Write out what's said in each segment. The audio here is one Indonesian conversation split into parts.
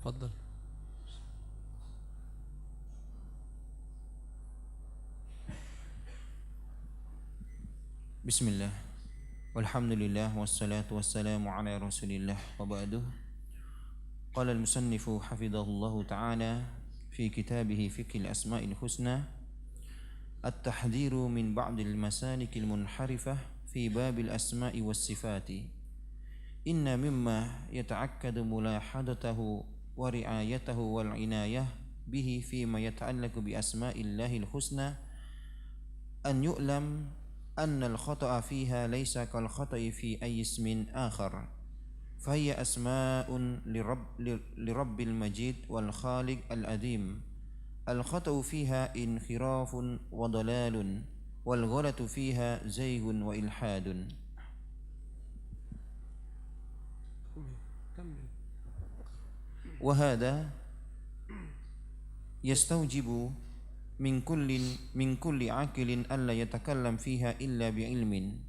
تفضل. Bismillah, walhamdulillah, wassalatu wassalamu ala rasulillah, wa ba'du. Qala al-musannifu hafidhahullahu ta'ala fi kitabihi fiqhil asma'il husna at-tahdhiru min ba'dil masalikil munharifah fi babil asma'i was sifati. Inna mimma yata'akkadu mulahadatahu wa ri'ayatahu wal inayah bihi fi ma yata'allaku bi asma'illahil husna an yu'lam أن الخطأ فيها ليس كالخطأ في أي اسم آخر فهي أسماء لرب المجيد والخالق الأديم الخطأ فيها انحراف وضلال والغلط فيها زيغ وإلحاد وهذا يستوجب من كل عاقل ألا يتكلم فيها إلا بعلم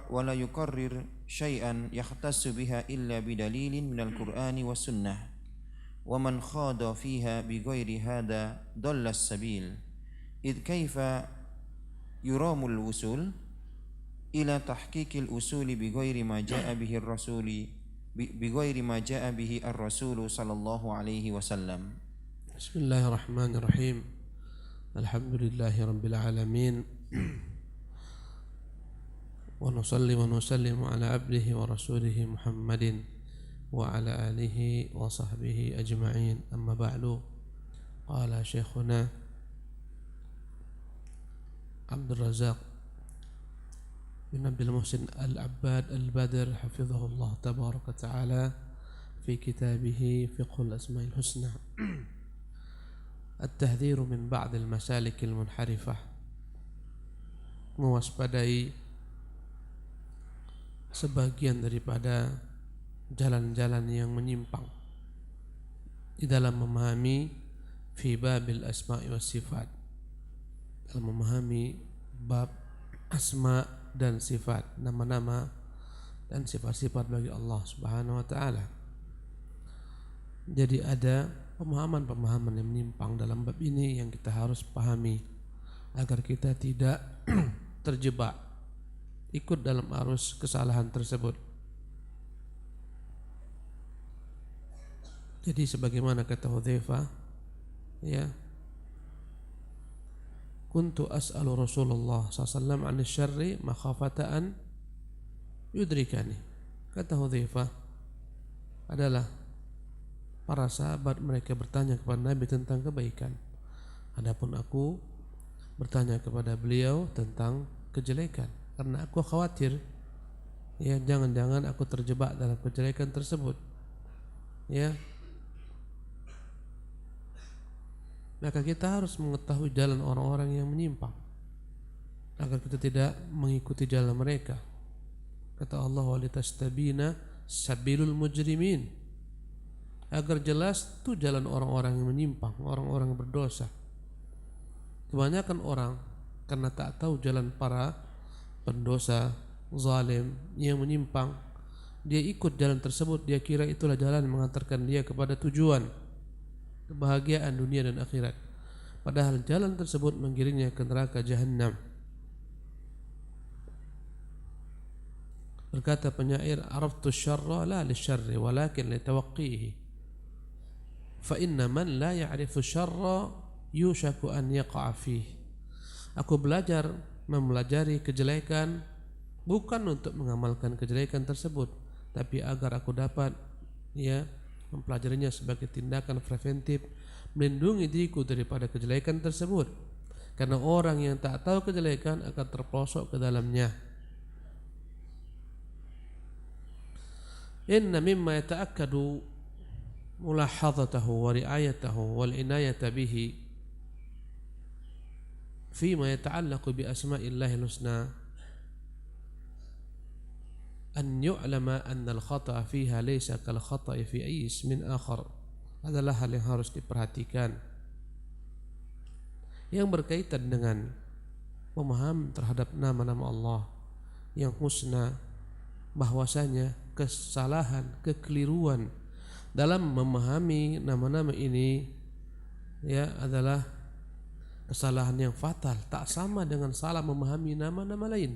ولا يكرر شيئا يختص بها إلا بدليل من القرآن والسنة ومن خاض فيها بغير هذا ضل السبيل إذ كيف يرام الوصول إلى تحقيق الأصول بغير ما جاء به الرسول صلى الله عليه وسلم. Bismillahirrahmanirrahim. Alhamdulillahi rabbil alamin. Wa nusalli wa nusallimu ala abdihi wa rasulihi Muhammadin wa ala alihi wa sahbihi ajma'in. Amma ba'du. Qala syekhuna Abdul Razak bin Abdul Muhsin Al-Abbad Al-Badr hafizahullah tabaraka ta'ala fi kitabihi Fiqhul Asma'il Husna At-tahdhiru min ba'dil masalikil munharifah, mewaspadai sebagian daripada jalan-jalan yang menyimpang di dalam memahami fi babil asma'i was sifat, dalam memahami bab asma dan sifat, nama-nama dan sifat-sifat bagi Allah Subhanahu wa taala. Jadi ada pemahaman-pemahaman yang menyimpang dalam bab ini yang kita harus pahami agar kita tidak terjebak ikut dalam arus kesalahan tersebut. Jadi sebagaimana kata Hudzaifah, ya, kuntu as'alu Rasulullah SAW an syarri makhafata an yudrikani. Kata Hudzaifah adalah para sahabat mereka bertanya kepada Nabi tentang kebaikan. Adapun aku bertanya kepada beliau tentang kejelekan karena aku khawatir, ya, jangan-jangan aku terjebak dalam kejelekan tersebut. Ya. Maka kita harus mengetahui jalan orang-orang yang menyimpang agar kita tidak mengikuti jalan mereka. Kata Allah, walitastabina sabilul mujrimin, agar jelas itu jalan orang-orang yang menyimpang, orang-orang yang berdosa. Kebanyakan orang karena tak tahu jalan para pendosa, zalim yang menyimpang, dia ikut jalan tersebut, dia kira itulah jalan yang mengantarkan dia kepada tujuan kebahagiaan dunia dan akhirat. Padahal jalan tersebut mengiringnya ke neraka Jahannam. Berkata penyair, araftu syarra la lisyarri walakin litawaqqihi. Fa inna man la ya'rifu syarra yushaku an yaqa'a fihi. Aku belajar mempelajari kejelekan bukan untuk mengamalkan kejelekan tersebut, tapi agar aku dapat, ya, mempelajarinya sebagai tindakan preventif melindungi diriku daripada kejelekan tersebut. Karena orang yang tak tahu kejelekan akan terpelosok ke dalamnya. Inna mimma yata'akkadu mulahadatahu wa ri'ayatahu wal inayata bihi fima yata'allaqu bi asma'illahil husna an yu'lama anna al-khata'a fiha laysa kal khata'i fi ayyi ismin akhar. Adalah hal yang harus diperhatikan yang berkaitan dengan pemahaman terhadap nama-nama Allah yang husna, bahwasanya kesalahan, kekeliruan dalam memahami nama-nama ini ya adalah kesalahan yang fatal, tak sama dengan salah memahami nama-nama lain.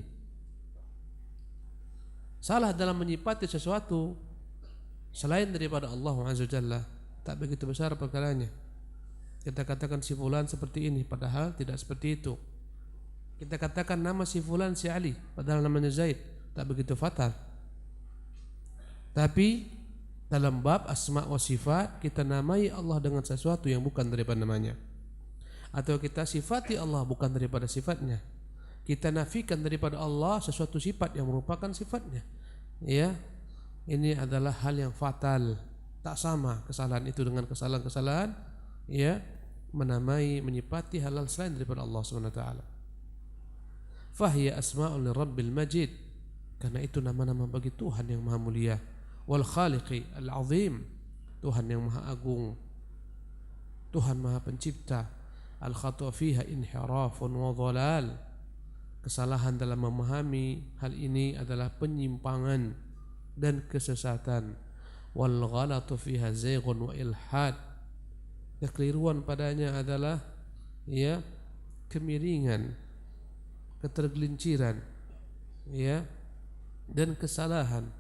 Salah dalam menyifati sesuatu selain daripada Allah Azza wa Jalla tak begitu besar perkaranya. Kita katakan si fulan seperti ini padahal tidak seperti itu. Kita katakan nama si fulan si Ali padahal namanya Zaid, tak begitu fatal. Tapi dalam bab asma wa sifat kita namai Allah dengan sesuatu yang bukan daripada namanya, atau kita sifati Allah bukan daripada sifatnya. Kita nafikan daripada Allah sesuatu sifat yang merupakan sifatnya. Ya, ini adalah hal yang fatal. Tak sama kesalahan itu dengan kesalahan-kesalahan ya menamai menyifati halal selain daripada Allah Subhanahu wa taala. Fahiya asma'ul lirabbil majid, karena itu nama-nama bagi Tuhan yang maha mulia, wal khaliqi al-azim, Tuhan yang maha agung, Tuhan maha pencipta. Al khata' fiha inhirafun wa dhalal, kesalahan dalam memahami hal ini adalah penyimpangan dan kesesatan. Wal ghalatu fiha zayghun wa ilhad, kekeliruan padanya adalah ya kemiringan, ketergelinciran ya dan kesalahan.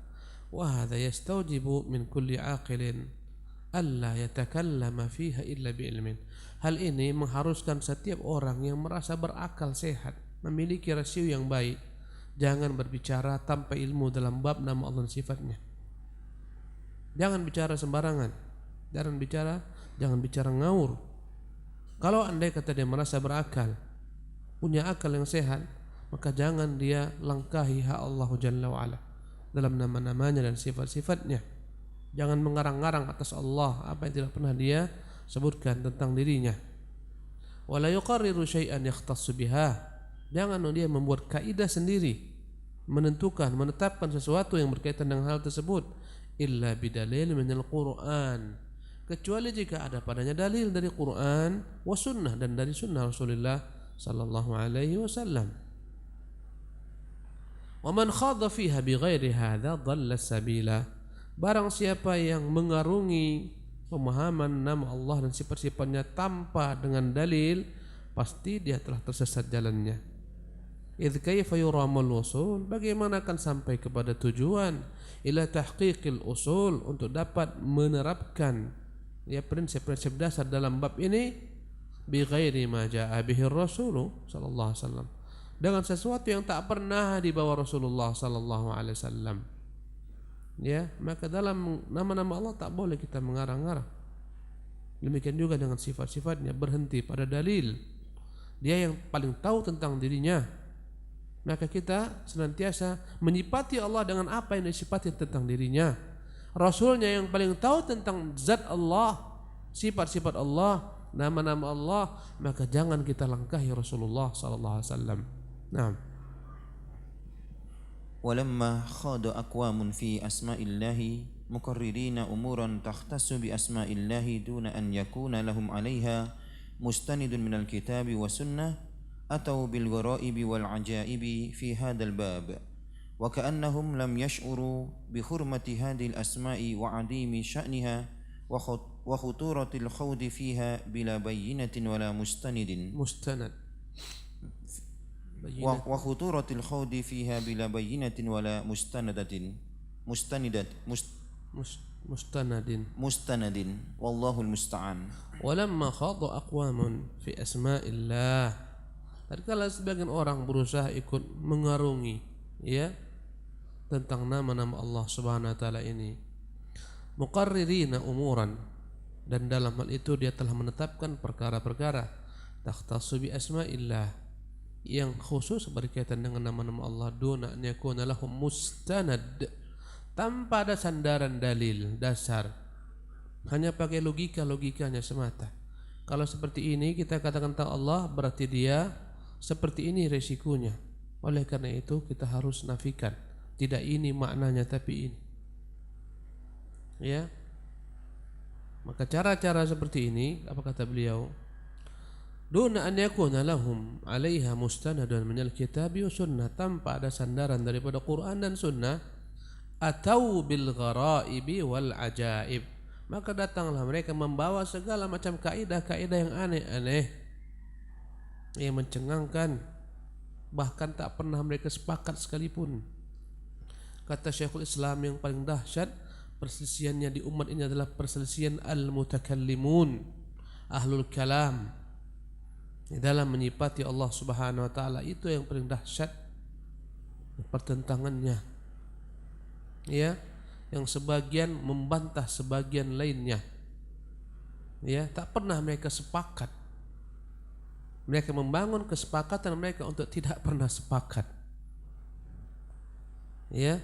Wa hadha yastawjibu min kulli aqilin alla yatakallama fiha illa bi ilmin. Hal ini mengharuskan setiap orang yang merasa berakal sehat, memiliki rasio yang baik, jangan berbicara tanpa ilmu dalam bab nama Allah dan sifatnya. Jangan bicara sembarangan, jangan bicara ngawur. Kalau andai kata dia merasa berakal, punya akal yang sehat, maka jangan dia langkahi hak Allah Jalla wa'ala dalam nama-namanya dan sifat-sifatnya. Jangan mengarang-arang atas Allah apa yang tidak pernah dia sebutkan tentang dirinya. Wala yuqarriru syai'an yakhtassu biha, jangan dia membuat kaidah sendiri, menetapkan sesuatu yang berkaitan dengan hal tersebut, illa bidalil minal Qur'an, kecuali jika ada padanya dalil dari Quran wa sunnah dan dari sunnah Rasulullah sallallahu alaihi wasallam. Wa man khadha fiha bighairi hadza dhalla sabila, barang siapa yang mengarungi pemahaman nama Allah dan sifat-sifatnya tanpa dengan dalil, pasti dia telah tersesat jalannya. Idz kaifa yuramul usul, bagaimana akan sampai kepada tujuan, ila tahqiqil usul, untuk dapat menerapkan ya prinsip-prinsip dasar dalam bab ini, bi ghairi ma jaa bihi Rasul sallallahu alaihi wasallam, dengan sesuatu yang tak pernah dibawa Rasulullah sallallahu alaihi wasallam. Ya, maka dalam nama-nama Allah tak boleh kita mengarang-arang. Demikian juga dengan sifat-sifatnya, berhenti pada dalil. Dia yang paling tahu tentang dirinya, maka kita senantiasa menyifati Allah dengan apa yang disifati tentang dirinya. Rasulnya yang paling tahu tentang zat Allah, sifat-sifat Allah, nama-nama Allah, maka jangan kita langkahi Rasulullah sallallahu alaihi wasallam. Naam. ولما خاض أقوام في أسماء الله مقررين أمورا تختص بأسماء الله دون أن يكون لهم عليها مستند من الكتاب والسنة، أتوا بالغرائب والعجائب في هذا الباب، وكأنهم لم يشعروا بحرمة هذه الأسماء وعديم شأنها وخطورة الخوض فيها بلا بينة ولا مستند وخطورة الخوض فيها بلا بينة ولا مستند والله المستعان. ولما خاض أقوام في أسماء الله, tatkala sebagian orang berusaha ikut mengarungi ya tentang nama-nama Allah Subhanahu wa taala ini, muqarririna umuran, dan dalam hal itu dia telah menetapkan perkara-perkara takhtassu bi asma'illah, yang khusus berkaitan dengan nama-nama Allah, duna an yakuna lahum mustanad, tanpa ada sandaran dalil dasar, hanya pakai logikanya semata. Kalau seperti ini kita katakan tentang Allah, berarti dia seperti ini resikonya. Oleh karena itu kita harus nafikan, tidak ini maknanya tapi ini. Ya. Maka cara-cara seperti ini, apa kata beliau? Duna an yakuna lahum 'alaiha mustanadun minal kitabi wa sunnah, tanpa ada sandaran daripada Quran dan sunnah, atau bil gharaibi wal ajaib, Maka datanglah mereka membawa segala macam kaidah-kaidah yang aneh-aneh, yang mencengangkan, bahkan tak pernah mereka sepakat sekalipun. Kata Syekhul Islam, yang paling dahsyat perselisihannya di umat ini adalah perselisihan al-mutakallimun, ahlul kalam, di dalam menyifati Allah Subhanahu wa taala. Itu yang paling dahsyat pertentangannya, ya, yang sebagian membantah sebagian lainnya, ya, tak pernah mereka sepakat. Mereka membangun kesepakatan mereka untuk tidak pernah sepakat, ya.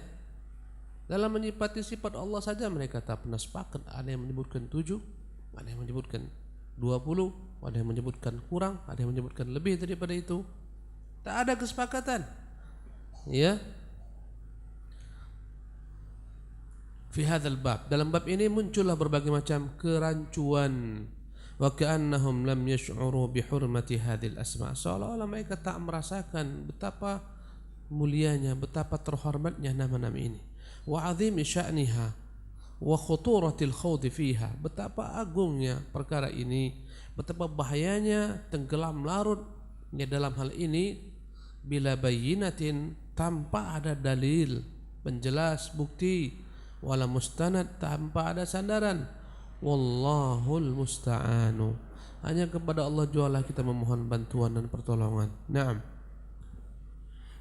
Dalam menyifati sifat Allah saja mereka tak pernah sepakat. Ada yang menyebutkan 7, ada yang menyebutkan 20, ada yang menyebutkan kurang, ada yang menyebutkan lebih daripada itu. Tak ada kesepakatan, ya. Fi hadzal bab, dalam bab ini muncullah berbagai macam kerancuan. Wa ka'annahum lam yash'uru bi hurmati hadzal asma', seolah-olah mereka tak merasakan betapa mulianya, betapa terhormatnya nama-nama ini. Wa 'azimi sya'niha wa khuturatil khawdi fiha, betapa agungnya perkara ini, betapa bahayanya tenggelam larut di dalam hal ini, bila bayyinatin, tanpa ada dalil penjelas bukti, wala mustanad, tanpa ada sandaran. Wallahul musta'anu, hanya kepada Allah jualah kita memohon bantuan dan pertolongan. Naam.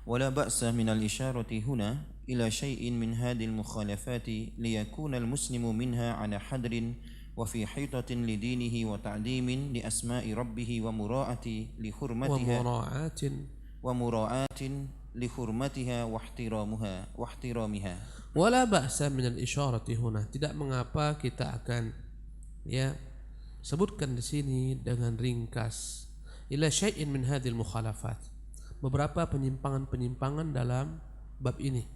ولا بأس من الإشارة هنا إلى شيء من هذه المخالفات ليكون المسلم منها على حذر وفي حيطة لدينه وتعظيم لأسماء ربه ومراعاة لحرمتها واحترامها. ولا بأس من الإشارة هنا, tidak mengapa kita akan, ya, sebutkan di sini dengan ringkas, ila syai'in min hadhil mukhalafat, beberapa penyimpangan-penyimpangan dalam bab ini.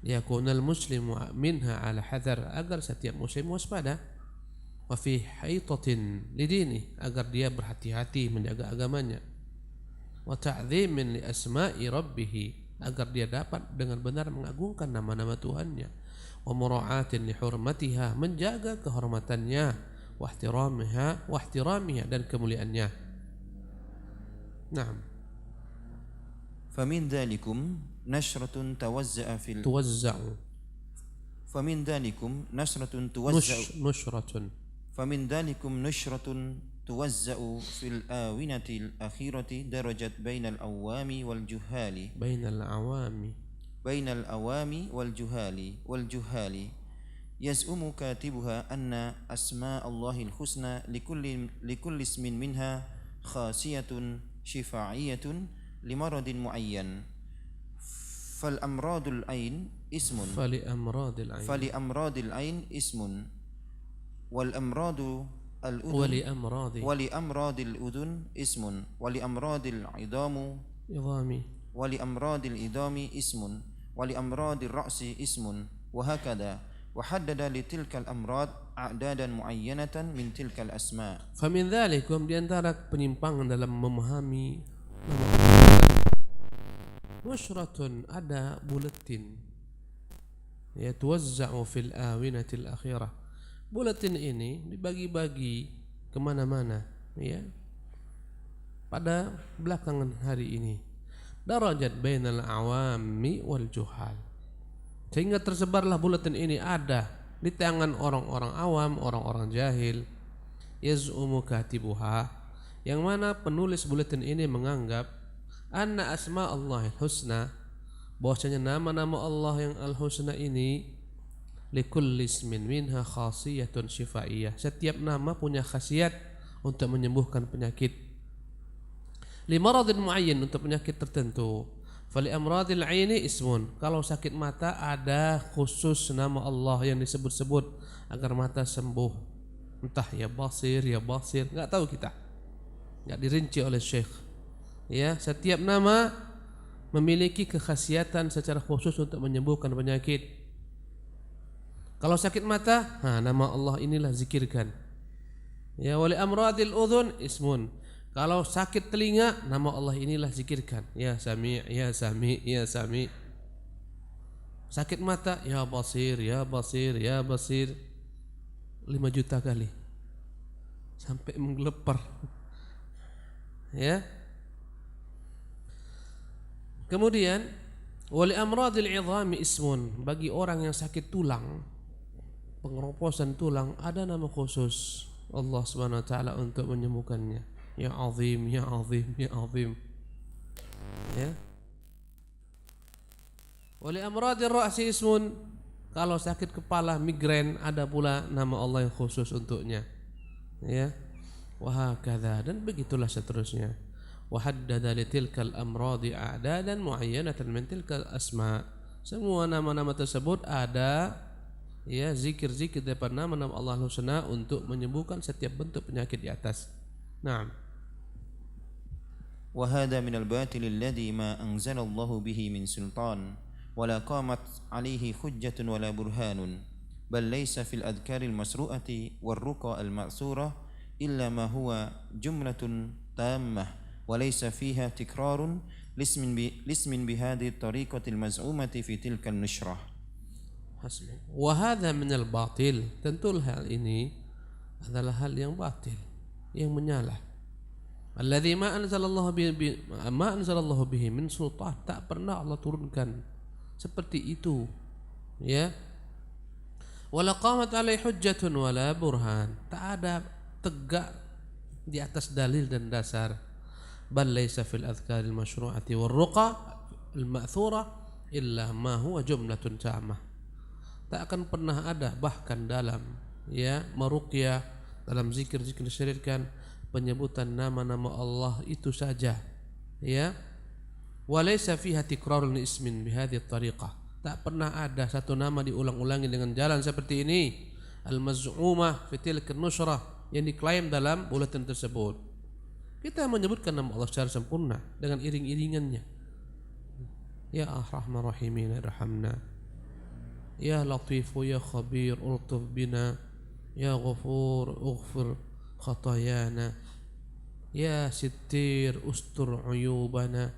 Yakunal muslimu minha ala hadar, agar setiap muslim waspada. Wa fi haitatin lidini, agar dia berhati-hati menjaga agamanya. Wa ta'dhimin li asma'i rabbih, agar dia dapat dengan benar mengagungkan nama-nama Tuhannya. Wa mura'atin li hurmatiha, menjaga kehormatannya. Wa ihtiramiha, dan kemuliaannya. Naam. فمن ذلكم نشرة توزع في فمن ذلكم نشرة توزع في الآونة الأخيرة درجت بين العوام والجهال يزعم كاتبها أن أسماء الله الحسنى لكل اسم منها خاصية شفاعية لمرض معين. فلأمراض العين اسم ولأمراض الأذن اسم ولأمراض العظام اسم ولأمراض الرأس اسم وهكذا. وحدد لتلك الأمراض أعدادا معينة من تلك الأسماء. فمن ذلك, di antara penyimpangan dalam memahami nusyratun, ada buletin, ya, tuwazza'u fil awinatil akhirah. Buletin ini dibagi-bagi kemana-mana, ya, pada belakangan hari ini. Darajat bainal awami wal juhal, sehingga tersebarlah buletin ini ada di tangan orang-orang awam, orang-orang jahil. Yaz'umu katibuha, yang mana penulis buletin ini menganggap anna asma Allahil husna, bahwasanya nama-nama Allah yang al-husna ini, likulli ismin minha khasiyatun shifaiyah, setiap nama punya khasiat untuk menyembuhkan penyakit. Limaradin muayyin, untuk penyakit tertentu. Fali amradil aini ismun, kalau sakit mata ada khusus nama Allah yang disebut-sebut agar mata sembuh. Entah ya basir, enggak tahu kita, enggak dirinci oleh Syekh. Ya, setiap nama memiliki kekhasiatan secara khusus untuk menyembuhkan penyakit. Kalau sakit mata, nama Allah inilah zikirkan. Ya, wali amradil udhun ismun, kalau sakit telinga, nama Allah inilah zikirkan. Ya Sami, ya Sami, ya Sami. Sakit mata, ya Basir, ya Basir, ya Basir. 5 juta kali sampai menggelepar. Ya. Kemudian wali amradil idhami ismun, bagi orang yang sakit tulang, pengeroposan tulang, ada nama khusus Allah Subhanahu wa taala untuk menyembuhkannya. Ya azim, ya azim, ya azim. Ya. Wali amradir ra'si ismun, kalau sakit kepala, migrain, ada pula nama Allah yang khusus untuknya. Ya. Wa hakadha, dan begitulah seterusnya. Wa haddada li tilkal amradi a'dadan muayyanatan min tilkal asma. Semua nama-nama tersebut ada ya zikir-zikir daripada nama-nama Allah Husna untuk menyembuhkan setiap bentuk penyakit di atas. Naam. Wa hadha min al-batil alladhi ma anzala Allah bihi min sultan wa la qamat alayhi hujjatun wa la burhanun bal laysa fil adhkar al-masru'ati war ruqa al-ma'sura illa ma huwa jumlatun tammah وليس فيها تكرار لاسم بهذه الطريقة المزعومة في تلك النشرة. وهذا من الباطل, tentu hal ini adalah hal yang batil, yang menyalah. Alladzi ma anzalallahu bihi min sultan, tak pernah Allah turunkan seperti itu. Ya. Wala qamat alaihi hujjatun wala burhan, tak ada tegak di atas dalil dan dasar. Bal laysa fil adhkaril masyru'ati war ruqa al ma'thura illa ma huwa jumlatun ta'amah. Tak akan pernah ada bahkan dalam ya maruqyah, dalam zikir-zikir disyariatkan, penyebutan nama-nama Allah itu saja. Ya. Wa laysa fiha tikrarun ismin bihadhihi tariqah. Tak pernah ada satu nama diulang-ulangi dengan jalan seperti ini. Al maz'umah fi tilka nusrah, yang diklaim dalam buletin tersebut. Kita menyebutkan nama Allah secara sempurna dengan iring-iringannya. Ya Ar-Rahman Rahimin irhamna. Ya Latifu ya Khabir ultuf bina. Ya Ghafur ughfir khatayana. Ya Sittir ustur uyubana.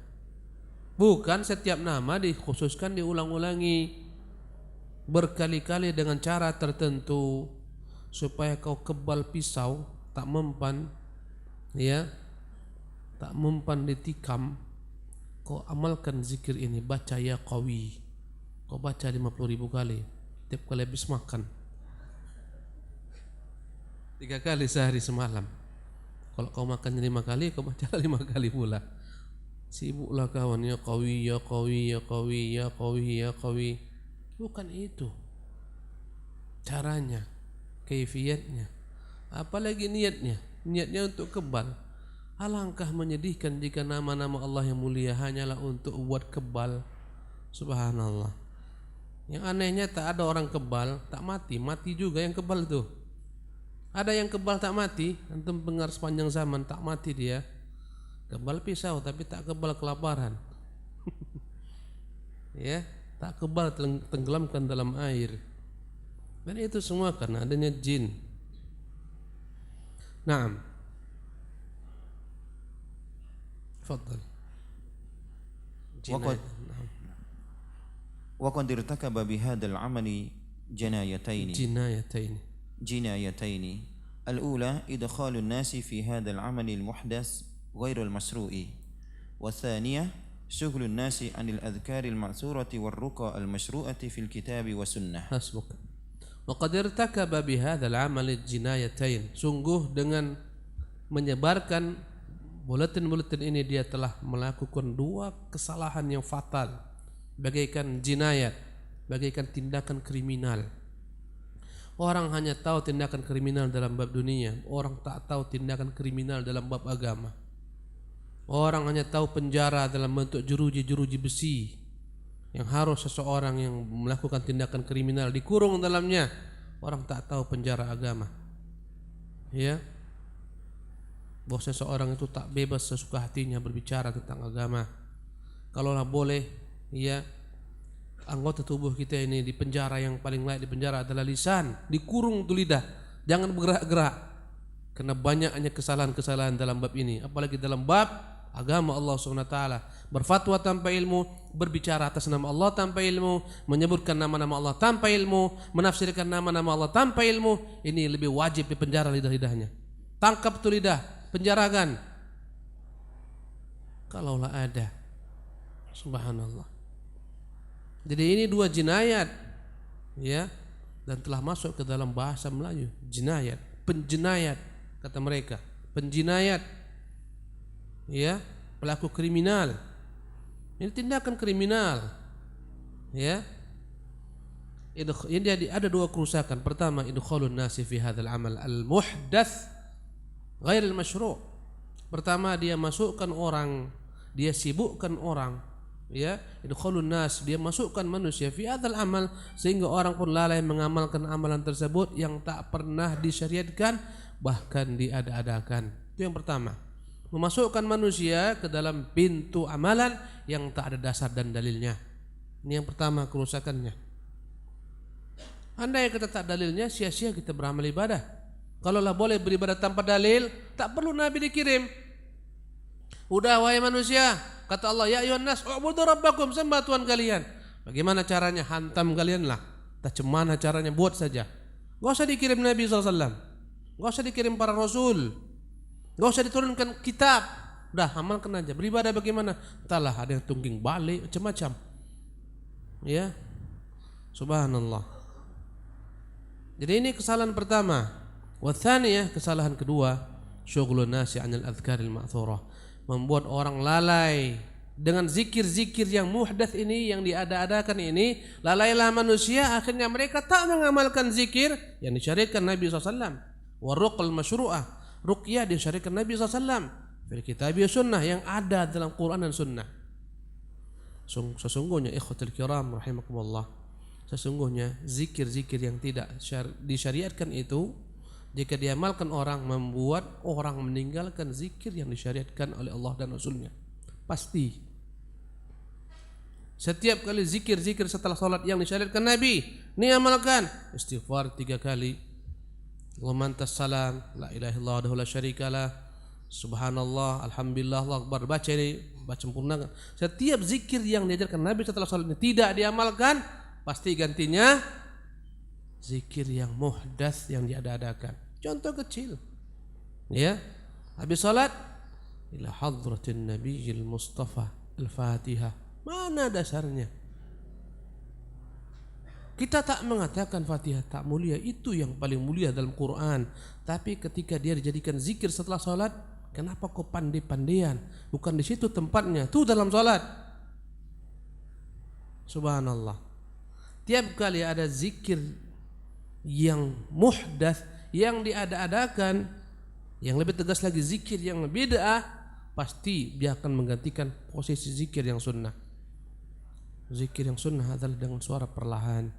Bukan setiap nama dikhususkan diulang-ulangi berkali-kali dengan cara tertentu supaya kau kebal pisau tak mempan, ya, tak mempan ditikam. Kau amalkan zikir ini, baca ya qawi. Kau baca 50.000 kali tiap kali habis makan, 3 kali sehari semalam. Kalau kau makan 5 kali, kau baca 5 kali pula. Sibuklah kawan, ya qawi, ya qawi, ya qawi, ya qawi, ya qawi. Bukan itu caranya, kaifiyatnya, apalagi niatnya. Niatnya untuk kebal. Alangkah menyedihkan jika nama-nama Allah yang mulia hanyalah untuk buat kebal. Subhanallah. Yang anehnya tak ada orang kebal tak mati, mati juga yang kebal itu. Ada yang kebal tak mati, antum dengar sepanjang zaman, tak mati dia. Kebal pisau tapi tak kebal kelaparan. Ya, tak kebal tenggelamkan dalam air. Dan itu semua karena adanya jin. Naam. تفضل. وقد ارتكب بهذا العمل جنايتين. الأولى إدخال الناس في هذا العمل المحدث غير المشروع، والثانية شغل الناس عن الأذكار المأثورة والرقى المشروعة في الكتاب والسنة. حسبك. وقد ارتكب بهذا العمل جنايتين. Sungguh dengan menyebarkan buletin-buletin ini dia telah melakukan 2 kesalahan yang fatal, bagaikan jinayat, bagaikan tindakan kriminal. Orang hanya tahu tindakan kriminal dalam bab dunia, orang tak tahu tindakan kriminal dalam bab agama. Orang hanya tahu penjara dalam bentuk jeruji-jeruji besi, yang harus seseorang yang melakukan tindakan kriminal dikurung dalamnya. Orang tak tahu penjara agama. Ya. Bahwa seseorang itu tak bebas sesuka hatinya berbicara tentang agama. Kalaulah boleh, ya, anggota tubuh kita ini di penjara, yang paling layak di penjara adalah lisan, dikurung tuh lidah, jangan bergerak-gerak. Karena banyaknya kesalahan-kesalahan dalam bab ini, apalagi dalam bab agama Allah Subhanahu wa taala, berfatwa tanpa ilmu, berbicara atas nama Allah tanpa ilmu, menyebutkan nama-nama Allah tanpa ilmu, menafsirkan nama-nama Allah tanpa ilmu, ini lebih wajib dipenjara lidah-lidahnya. Tangkap tu lidah, penjarakan. Kalaulah ada. Subhanallah. Jadi ini dua jinayat, ya, dan telah masuk ke dalam bahasa Melayu. Jinayat, penjenayat kata mereka, penjinayat, ya, pelaku kriminal. Ini tindakan kriminal, ya. Ini ada dua kerusakan. Pertama, idkhulun nasi fi hadzal amal al-muhdats ghair al-masyru'. Pertama, dia masukkan orang, dia sibukkan orang, ya, idkhulun nas, dia masukkan manusia fi hadzal amal, sehingga orang pun lalai mengamalkan amalan tersebut yang tak pernah disyariatkan, bahkan diada-adakan. Itu yang pertama, memasukkan manusia ke dalam pintu amalan yang tak ada dasar dan dalilnya. Ini yang pertama kerusakannya. Andai kata tak dalilnya, sia-sia kita beramal ibadah. Kalaulah boleh beribadah tanpa dalil, tak perlu Nabi dikirim. Udah wahai manusia, kata Allah, ya ayyuhan nas u'budu rabbakum, sembah Tuhan kalian. Bagaimana caranya? Hantam kalian lah. Tak cemana caranya, buat saja. Gak usah dikirim Nabi SAW, gak usah dikirim para rasul, gak usah diturunkan kitab. Udah amalkan aja. Beribadah bagaimana? Entahlah, ada yang tungging balik macam-macam. Ya, subhanallah. Jadi ini kesalahan pertama. Wa tsaniyah, kesalahan kedua, syughlun nasi 'anil adhkaril ma'thurah, membuat orang lalai dengan zikir-zikir yang muhdats ini, yang diada-adakan ini. Lalailah manusia, akhirnya mereka tak mengamalkan zikir yang disyariatkan Nabi SAW. Wa ruqal masyru'ah, ruqyah disyariatkan Nabi SAW fil kitab wa sunnah, yang ada dalam Quran dan sunnah. Sesungguhnya ikhwatul kiram rahimakumullah, sesungguhnya zikir-zikir yang tidak disyariatkan itu, jika diamalkan orang, membuat orang meninggalkan zikir yang disyariatkan oleh Allah dan Rasulnya. Pasti. Setiap kali zikir-zikir setelah salat yang disyariatkan Nabi, ini amalkan. Istighfar 3 kali, Allahumma antas salam, la ilaha illallah wahdahu la syarikalah, subhanallah, alhamdulillah, Allahu akbar. Baca ini, baca sempurnakan. Setiap zikir yang diajarkan Nabi setelah salat ini tidak diamalkan, pasti gantinya zikir yang muhdats, yang diada-adakan. Contoh kecil, ya, habis salat, ila hadratin nabiyil mustafa al-fatihah. Mana dasarnya? Kita tak mengatakan Fatihah tak mulia, itu yang paling mulia dalam Quran. Tapi ketika dia dijadikan zikir setelah salat, kenapa kok pandai-pandaian? Bukan di situ tempatnya, tuh dalam salat. Subhanallah. Tiap kali ada zikir yang muhdats, yang diada-adakan, yang lebih tegas lagi zikir yang bid'ah, pasti dia akan menggantikan posisi zikir yang sunnah. Zikir yang sunnah adalah dengan suara perlahan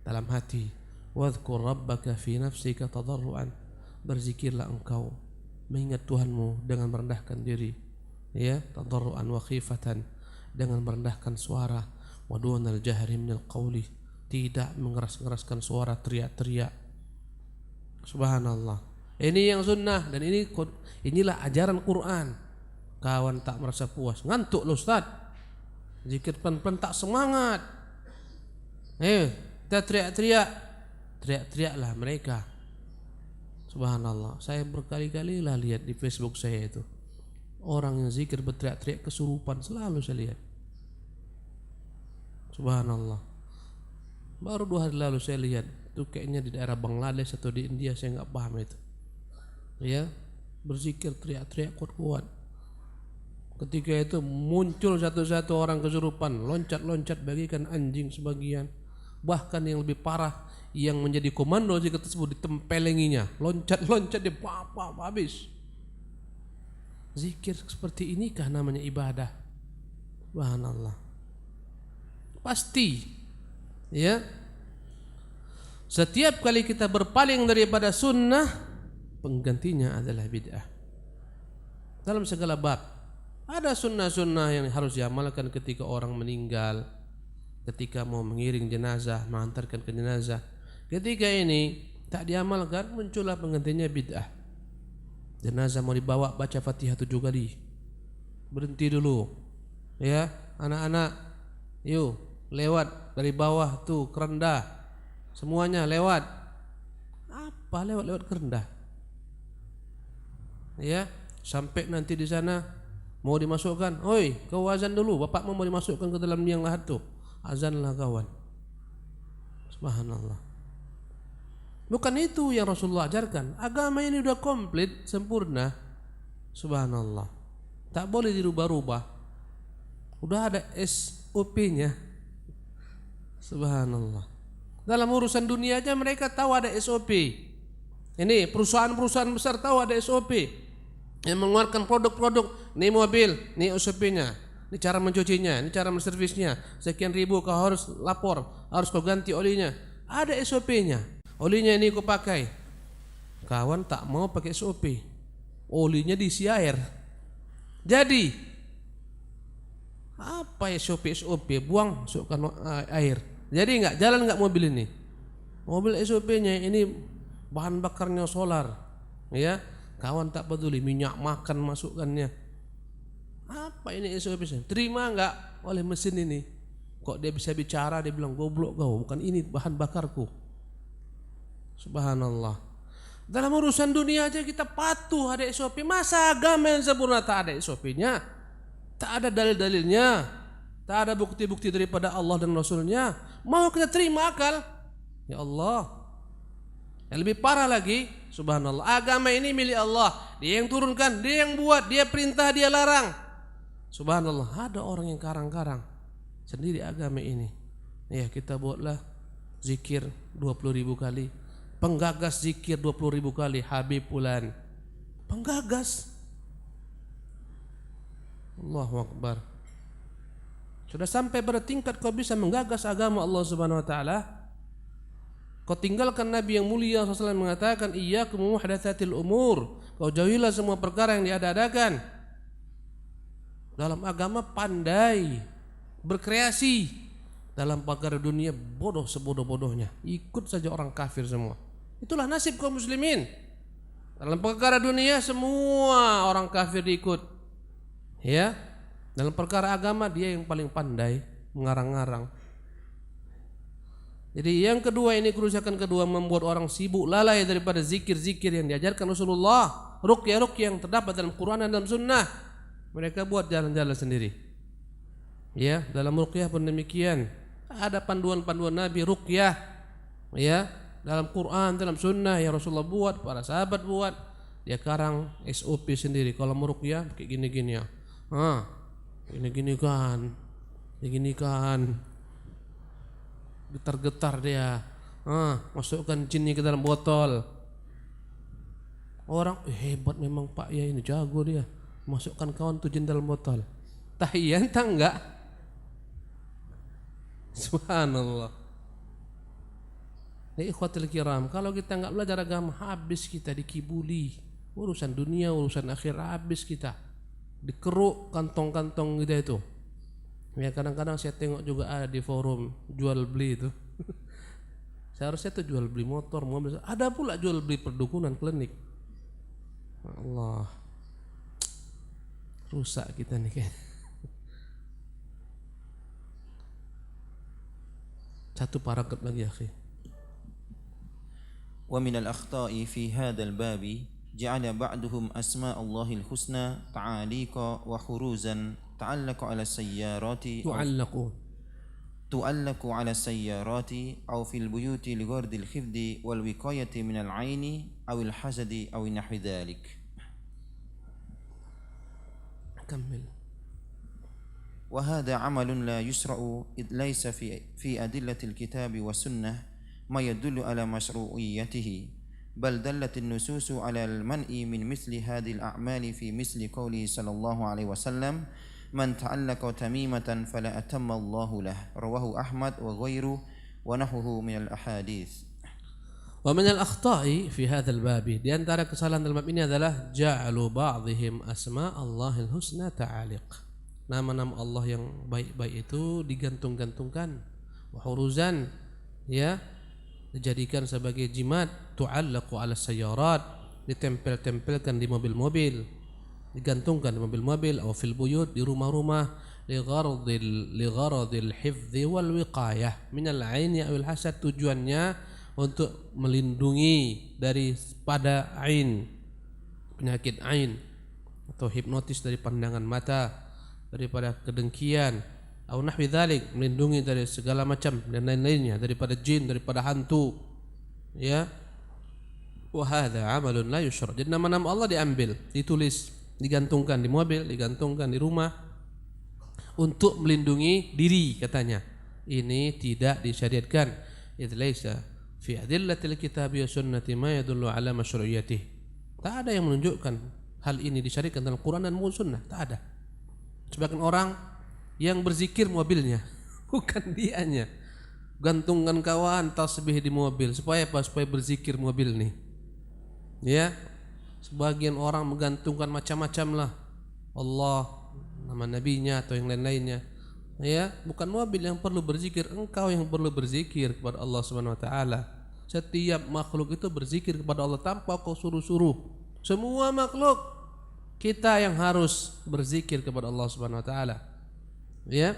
dalam hati. Wadhkur rabbaka fi nafsika tadarruan, berzikirlah engkau mengingat Tuhanmu dengan merendahkan diri, ya, tadarruan wa khifatan, dengan merendahkan suara, wa dunal jahri minal qawli, tidak mengeras-ngeraskan suara, teriak-teriak. Subhanallah. Ini yang sunnah, dan inilah ajaran Quran. Kawan tak merasa puas, ngantuk loh Ustaz, zikir pelan-pelan tak semangat. Kita teriak-teriaklah mereka. Subhanallah. Saya berkali-kali lah lihat di Facebook saya itu, orang yang zikir berteriak-teriak kesurupan, selalu saya lihat. Subhanallah. Baru 2 hari lalu saya lihat, itu kayaknya di daerah Bangladesh atau di India, saya nggak paham itu. Ya, berzikir teriak-teriak kuat-kuat. Ketika itu muncul satu-satu orang kesurupan, loncat-loncat bagikan anjing sebagian. Bahkan yang lebih parah, yang menjadi komando zikir tersebut ditempelenginya, loncat-loncat dia habis. Zikir seperti inikah namanya ibadah? Subhanallah. Pasti, ya, setiap kali kita berpaling daripada sunnah, penggantinya adalah bid'ah. Dalam segala bab ada sunnah-sunnah yang harus diamalkan ketika orang meninggal, ketika mau mengiring jenazah, mengantarkan ke jenazah. Ketika ini tak diamalkan, muncullah penggantinya bid'ah. Jenazah mau dibawa, baca Fatihah 7 kali, berhenti dulu. Ya, anak-anak, yuk lewat dari bawah tuh ke rendah. Semuanya lewat. Apa lewat kerendah? Ya, sampai nanti di sana mau dimasukkan, oi, kau azan dulu, bapak mau dimasukkan ke dalam liang lahat tuh. Azanlah kawan. Subhanallah. Bukan itu yang Rasulullah ajarkan. Agama ini udah komplit, sempurna. Subhanallah. Tak boleh dirubah-rubah. Udah ada SOP-nya. Subhanallah. Dalam urusan dunia aja mereka tahu ada SOP. Ini perusahaan-perusahaan besar tahu ada SOP yang mengeluarkan produk-produk. Ini mobil, ini SOP-nya, ini cara mencucinya, ini cara menservisnya. Sekian ribu kau harus lapor, harus kau ganti olinya. Ada SOP-nya. Olinya ini kau pakai. Kawan tak mau pakai SOP. Olinya diisi air. Jadi apa SOP? Buang, masukkan air. Jadi enggak jalan enggak mobil ini. Mobil SOP-nya ini bahan bakarnya solar. Ya, kawan tak peduli minyak makan masukkannya. Apa ini SOP-nya? Terima enggak oleh mesin ini? Kok dia bisa bicara, dia bilang goblok kau, bukan ini bahan bakarku. Subhanallah. Dalam urusan dunia aja kita patuh ada SOP. Masa agama yang sempurna tak ada SOP-nya? Tak ada dalil-dalilnya, tak ada bukti-bukti daripada Allah dan Rasulnya. Mau kita terima akal? Ya Allah. Yang lebih parah lagi, subhanallah, agama ini milik Allah. Dia yang turunkan, dia yang buat, dia perintah, dia larang. Subhanallah, ada orang yang karang-karang sendiri agama ini. Ya, kita buatlah zikir 20.000 kali. Penggagas zikir 20.000 kali, Habib Fulan. Penggagas. Allahu Akbar. Sudah sampai pada tingkat kau bisa menggagas agama Allah Subhanahu wa taala. Kau tinggalkan Nabi yang mulia SAW mengatakan, iyyakum muhdatsatil umur. Kau jauhilah semua perkara yang diada-adakan. Dalam agama pandai berkreasi, dalam perkara dunia bodoh sebodoh-bodohnya. Ikut saja orang kafir semua. Itulah nasib kaum muslimin. Dalam perkara dunia semua orang kafir diikut. Ya, dalam perkara agama dia yang paling pandai mengarang-arang. Jadi yang kedua ini, kerusakan kedua, membuat orang sibuk lalai daripada zikir-zikir yang diajarkan Rasulullah, ruqyah-ruqyah yang terdapat dalam Quran dan dalam Sunnah. Mereka buat jalan-jalan sendiri. Ya, dalam ruqyah pun demikian. Ada panduan-panduan Nabi ruqyah. Ya, dalam Quran, dalam Sunnah yang Rasulullah buat, para sahabat buat. Dia karang SOP sendiri. Kalau mau ruqyah kayak gini-gini ya. Gini-gini kan. Getar-getar dia. Masukkan jinnya ke dalam botol. Orang hebat memang Pak ya, ini jago dia. Masukkan kawan tuh jin dalam botol. Tahiyan tak enggak? Subhanallah. Ya ikhwatul kiram, kalau kita enggak belajar agama habis kita dikibuli. Urusan dunia, urusan akhir habis kita. Dikeruk kantong-kantong kita itu. Ya kadang-kadang saya tengok juga ada di forum jual beli itu. Seharusnya itu jual beli motor, mobil. Ada pula jual beli perdukunan, klinik. Allah, rusak kita nih kayak. Satu paragraf lagi ya, akhi. Wa min al-akhta'i fi hadzal babi ja'ala ba'duhum asma Allahil husna ta'aliqa wa khuruzan تعلق على السيارات على السيارات أو في البيوت لغرض الخفض والوقاية من العين أو الحسد أو نحو ذلك. كمل. وهذا عمل لا يشرع إذ ليس في أدلة الكتاب والسنة ما يدل على مشروعيته، بل دلت النصوص على المنع من مثل هذه الأعمال في مثل قوله صلى الله عليه وسلم من تعلق تميمة فلا أتم الله له، رواه أحمد وغيره ونحوه من الأحاديث. ومن الأخطاء في هذا الباب, di antara kesalahan dalam bab ini adalah ja'alu ba'dihim asma Allahil husna ta'aliq. Nama-nama Allah yang baik-baik itu digantung-gantungkan, wa huruzan, ya, dijadikan sebagai jimat, tu'allaqu 'ala sayyarat, ditempel-tempelkan di mobil-mobil. digantungkan di mobil-mobil atau fil buyut, di rumah-rumah, ligharadil hifdzi wal wiqayah minal aini awil hasad, tujuannya untuk melindungi daripada ain, penyakit ain atau hipnotis dari pandangan mata, daripada kedengkian, atau nahwi dzalik, melindungi dari segala macam dan lain-lainnya, daripada jin, daripada hantu, ya. Wa hadza amalun la yusyra. Jadi nama-nama Allah diambil, ditulis, digantungkan di mobil, digantungkan di rumah untuk melindungi diri, katanya. Ini tidak disyariatkan. Idz laisa fi adillatil kitabi wa sunnati ma yadullu ala masyru'iyyatih. Tak ada yang menunjukkan hal ini disyariatkan dalam Quran dan sunnah, tak ada. Sebagian orang yang berzikir mobilnya, bukan dianya. Gantungkan kawan tasbih di mobil, supaya apa? Supaya berzikir mobil nih. Ya, sebagian orang menggantungkan macam-macam lah, Allah, nama nabinya atau yang lain-lainnya. Ya, bukan mobil yang perlu berzikir, engkau yang perlu berzikir kepada Allah Subhanahu wa taala. Setiap makhluk itu berzikir kepada Allah tanpa kau suruh-suruh. Semua makhluk kita yang harus berzikir kepada Allah Subhanahu wa taala. Ya.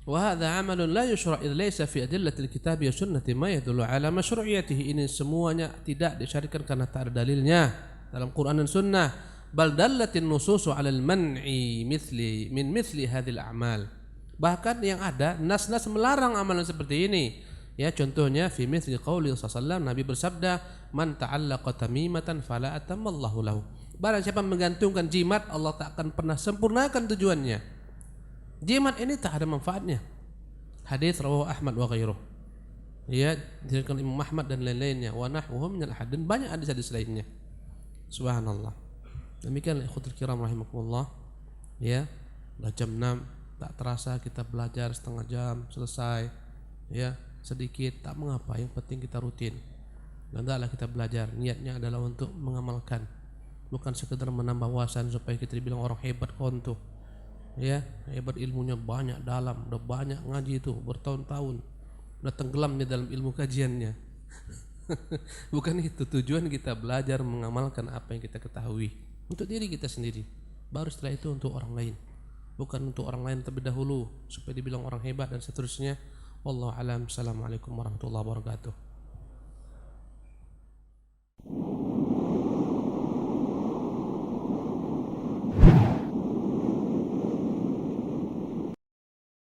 Wa hadza 'amalun la yusyra' idz laysa fi adillatil kitabi wa sunnati ma yadullu 'ala masyru'iyyatihi. Ini semuanya tidak disyariatkan karena tak ada dalilnya dalam Quran dan sunnah. Bal dallatin nususu 'ala al-man'i min mithli hadhil a'mal. Bahkan yang ada nas-nas melarang amalan seperti ini. Ya, contohnya fi mithli qauli sallallahu, Nabi bersabda, "Man ta'allaqa tamimatan fala atammallahu lahu." Barang siapa menggantungkan jimat, Allah tak akan pernah sempurnakan tujuannya. Jimat ini tak ada manfaatnya. Hadis rawahu Ahmad wa ghairuh. Ya, diriwayatkan Imam Ahmad dan lain-lainnya. Wa nahwuhum minal hadis, banyak hadis-hadis lainnya. Subhanallah. Demikianlah ikhwatul kiram rahimakumullah. Ya, sudah jam 6, tak terasa kita belajar setengah jam selesai. Ya, sedikit tak mengapa, yang penting kita rutin. Dan hendaklah kita belajar, niatnya adalah untuk mengamalkan, bukan sekedar menambah wawasan supaya kita dibilang orang hebat kontuh. Ya, hebat ilmunya banyak dalam, udah banyak ngaji itu bertahun-tahun, udah tenggelam di dalam ilmu kajiannya. Bukan itu tujuan kita, belajar mengamalkan apa yang kita ketahui untuk diri kita sendiri, baru setelah itu untuk orang lain, bukan untuk orang lain terlebih dahulu supaya dibilang orang hebat dan seterusnya. Wallahu alam. Assalamualaikum warahmatullahi wabarakatuh.